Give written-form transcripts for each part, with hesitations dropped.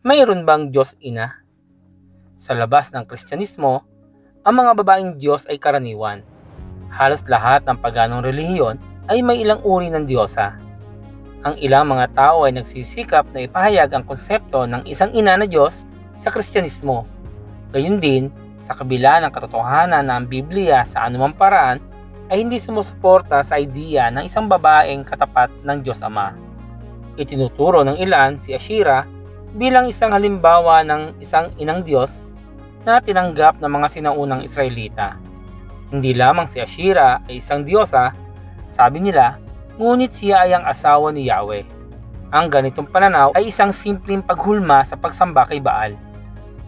Mayroon bang Diyos Ina? Sa labas ng Kristyanismo, ang mga babaeng Diyos ay karaniwan. Halos lahat ng paganong relihiyon ay may ilang uri ng Diyosa. Ang ilang mga tao ay nagsisikap na ipahayag ang konsepto ng isang ina na Diyos sa Kristyanismo. Gayun din, sa kabila ng katotohanan na ang Biblia sa anumang paraan ay hindi sumusuporta sa idea ng isang babaeng katapat ng Diyos Ama. Itinuturo ng ilan si Asherah bilang isang halimbawa ng isang inang Diyos na tinanggap ng mga sinaunang Israelita. Hindi lamang si Asherah ay isang diyosa, sabi nila, ngunit siya ay ang asawa ni Yahweh. Ang ganitong pananaw ay isang simpleng paghulma sa pagsamba kay Baal.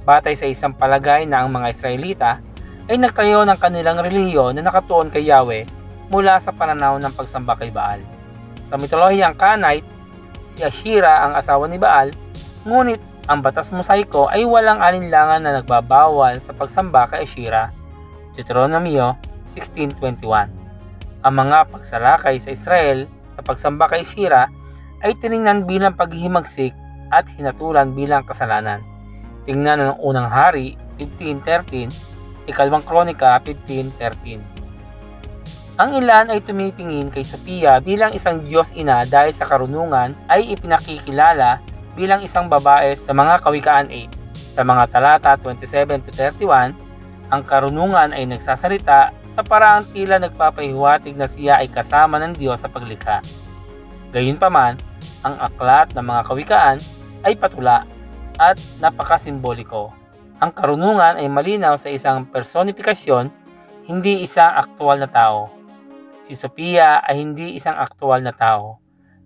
Batay sa isang palagay na ang mga Israelita ay nagtayo ng kanilang relihiyon na nakatuon kay Yahweh mula sa pananaw ng pagsamba kay Baal. Sa mitolohiyang Canaanite, si Asherah ang asawa ni Baal, ngunit ang batas mosaiko ay walang alinlangan na nagbabawal sa pagsamba kay Asherah. Deuteronomio 16:21. Ang mga pagsalakay sa Israel sa pagsamba kay Asherah ay tiningnan bilang paghihimagsik at hinatulan bilang kasalanan. Tingnan ang unang hari 15:13, ikalawang kronika 15:13. Ang ilan ay tumitingin kay Sophia bilang isang Diyos Ina dahil sa karunungan ay ipinakikilala bilang isang babae sa mga Kawikaan 8. Sa mga talata 27-31, ang karunungan ay nagsasalita sa paraang tila nagpapahiwatig na siya ay kasama ng Diyos sa paglikha. Gayunpaman, ang aklat ng mga Kawikaan ay patula at napakasimboliko. Ang karunungan ay malinaw sa isang personifikasyon, hindi isang aktual na tao. Si Sophia ay hindi isang aktual na tao,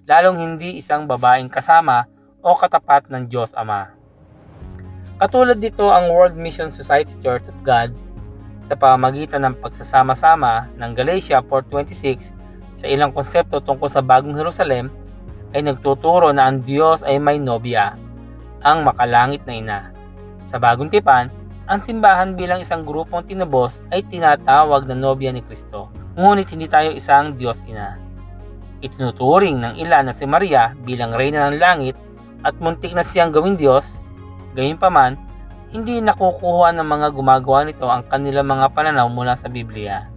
lalong hindi isang babaeng kasama o katapat ng Diyos Ama. Katulad dito ang World Mission Society Church of God sa pamamagitan ng pagsasama-sama ng Galatia 4:26 sa ilang konsepto tungkol sa Bagong Jerusalem ay nagtuturo na ang Diyos ay may nobya, ang makalangit na ina. Sa Bagong Tipan, ang simbahan bilang isang grupong tinubos ay tinatawag na nobya ni Kristo, ngunit hindi tayo isang Diyos Ina. Itinuturing ng ilan na si Maria bilang reyna ng langit at muntik na siyang gawing Diyos. Gayunpaman, hindi nakukuha ng mga gumagawa nito ang kanilang mga pananaw mula sa Biblia.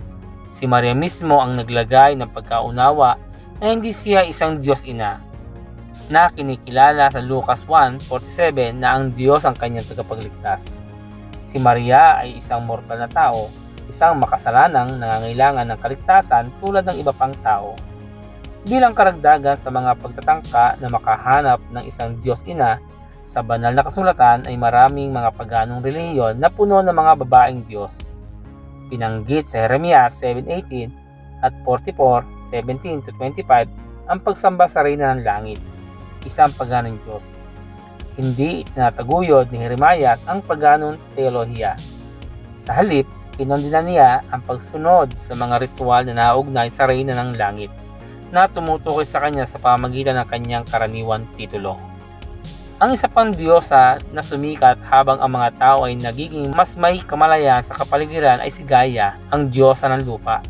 Si Maria mismo ang naglagay ng pagkaunawa na hindi siya isang Diyos Ina, na kinikilala sa Lucas 1:47 na ang Diyos ang kanyang tagapagligtas. Si Maria ay isang mortal na tao, isang makasalanang nangangailangan ng kaligtasan tulad ng iba pang tao. Bilang karagdagan sa mga pagtatangka na makahanap ng isang Diyos Ina, sa banal na kasulatan ay maraming mga paganong relihiyon na puno ng mga babaeng Diyos. Binanggit sa Jeremias 7:18 at 44:17-25 ang pagsamba sa Reyna ng Langit, isang paganong Diyos. Hindi itinataguyod ni Jeremias ang paganong teolohiya. Sa halip, kinondena niya ang pagsunod sa mga ritual na naugnay sa Reyna ng Langit na tumutukoy sa kanya sa pamamagitan ng kanyang karaniwang titulo. Ang isa pang diyosa na sumikat habang ang mga tao ay nagiging mas may kamalayan sa kapaligiran ay si Gaia, ang diyosa ng lupa.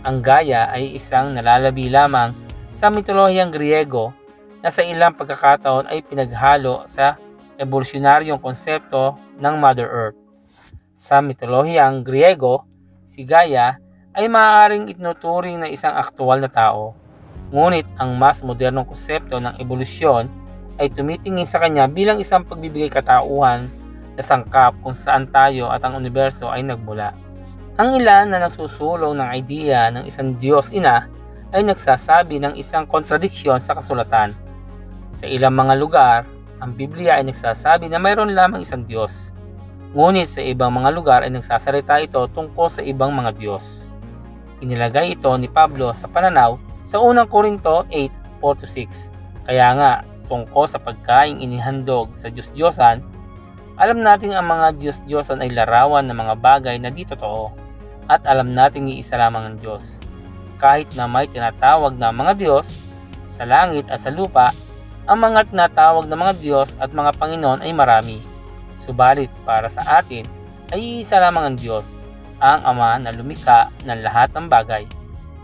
Ang Gaia ay isang nalalabi lamang sa mitolohiyang Griego na sa ilang pagkakataon ay pinaghalo sa evolusyonaryong konsepto ng Mother Earth. Sa mitolohiyang Griego, si Gaia ay maaaring itinuturing na isang aktual na tao. Ngunit ang mas modernong konsepto ng ebolusyon ay tumitingin sa kanya bilang isang pagbibigay katauhan na sangkap kung saan tayo at ang universo ay nagmula. Ang ilan na nagsusulong ng idea ng isang Diyos Ina ay nagsasabi ng isang kontradiksyon sa kasulatan. Sa ilang mga lugar, ang Biblia ay nagsasabi na mayroon lamang isang Diyos. Ngunit sa ibang mga lugar ay nagsasalita ito tungkol sa ibang mga Diyos. Inilagay ito ni Pablo sa pananaw sa unang Korinto 8:4-6. Kaya nga, tungkol sa pagkaing inihandog sa Diyos-Diyosan, alam nating ang mga Diyos-Diyosan ay larawan ng mga bagay na di totoo, at alam nating iisa lamang ang Diyos. Kahit na may tinatawag na mga Diyos sa langit at sa lupa, ang mga tinatawag na mga Diyos at mga Panginoon ay marami. Subalit para sa atin ay iisa lamang ang Diyos, ang Ama na lumikha ng lahat ng bagay,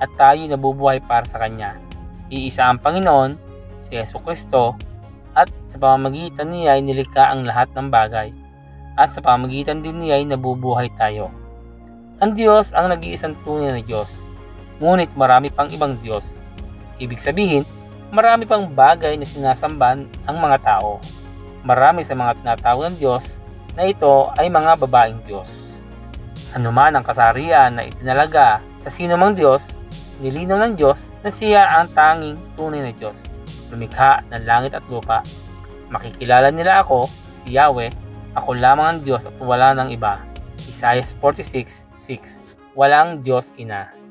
at tayo nabubuhay para sa Kanya. Iisa ang Panginoon, si Jesucristo, at sa pamamagitan niya ay nilikha ang lahat ng bagay, at sa pamamagitan din niya ay nabubuhay tayo. Ang Diyos ang nag-iisang tunay na Diyos, ngunit marami pang ibang Diyos. Ibig sabihin, marami pang bagay na sinasamban ang mga tao. Marami sa mga tinatawag ng Diyos na ito ay mga babaeng Diyos. Anuman ang kasarian na itinalaga sa sino mang Diyos, nilinaw ng Diyos na siya ang tanging tunay na Diyos, lumikha ng langit at lupa. Makikilala nila ako, si Yahweh, ako lamang ang Diyos at wala ng iba. Isaiah 46:6. Walang Diyos Ina.